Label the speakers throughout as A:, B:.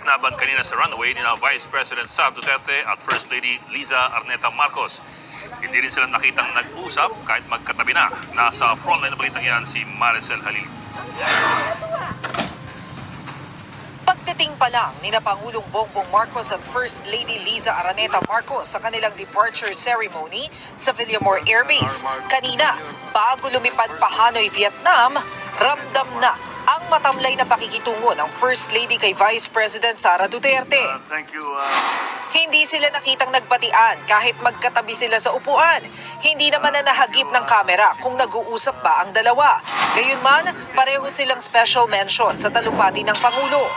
A: Isnaban kanina sa runway ni Vice President Sara Duterte at First Lady Liza Araneta Marcos. Hindi rin sila nakitang nag-usap kahit magkatabi na. Nasa frontline na balitang yan si Maricel Halil.
B: Pagdating pa lang ni Pangulong Bongbong Marcos at First Lady Liza Araneta Marcos sa kanilang departure ceremony sa Villamor Air Base kanina, bago lumipad pa Hanoi, Vietnam, ramdam na ang matamlay na pakikitungo ng First Lady kay Vice President Sara Duterte.
C: Thank you.
B: Hindi sila nakitang nagbatian kahit magkatabi sila sa upuan. Hindi naman na nahagip ng kamera kung nag-uusap ba ang dalawa. Gayunman, pareho silang special mention sa talumpati ng Pangulo.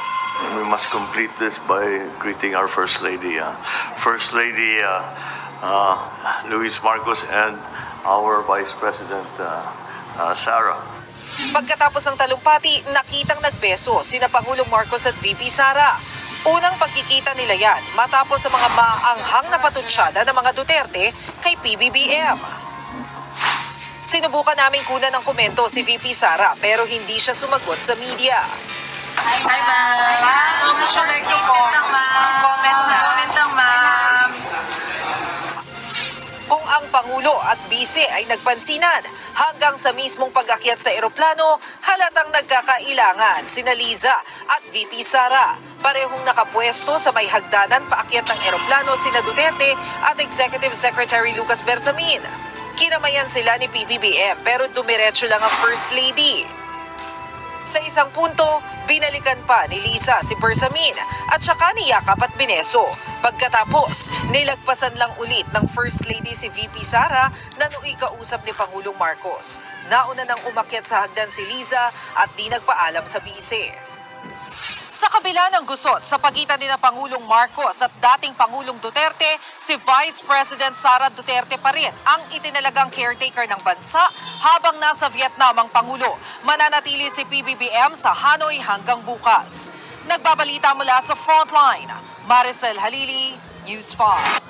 C: We must complete this by greeting our First Lady. First Lady Luis Marcos and our Vice President Sara.
B: Pagkatapos ng talumpati, nakitang nagbeso sina Pangulong Marcos at VP Sara. Unang pagkikita nila yan matapos sa mga maanghang na patutsyada ng mga Duterte kay PBBM. Sinubukan namin kunan ng komento si VP Sara pero hindi siya sumagot sa media.
D: Hi, ma'am. Gusto like to comment lang, ma'am.
B: Kung ang Pangulo at Bise ay nagpansinan, hanggang sa mismong pag-akyat sa eroplano, halatang nagkakailangan sina Liza at VP Sara. Parehong nakapwesto sa may hagdanan paakyat ng eroplano sina Duterte at Executive Secretary Lucas Bersamin. Kinamayan sila ni PBBM pero dumiretso lang ang First Lady. Sa isang punto, binalikan pa ni Liza si Bersamin at saka niyakap at bineso. Pagkatapos, nilagpasan lang ulit ng First Lady si VP Sara na nooy kausap ni Pangulong Marcos. Nauna nang umakyat sa hagdan si Liza at di nagpaalam sa bise. Sa kabila ng gusot sa pagitan ni Pangulong Marcos at dating Pangulong Duterte, si Vice President Sara Duterte pa rin ang itinalagang caretaker ng bansa habang nasa Vietnam ang Pangulo. Mananatili si PBBM sa Hanoi hanggang bukas. Nagbabalita mula sa Frontline, Maricel Halili, News 5.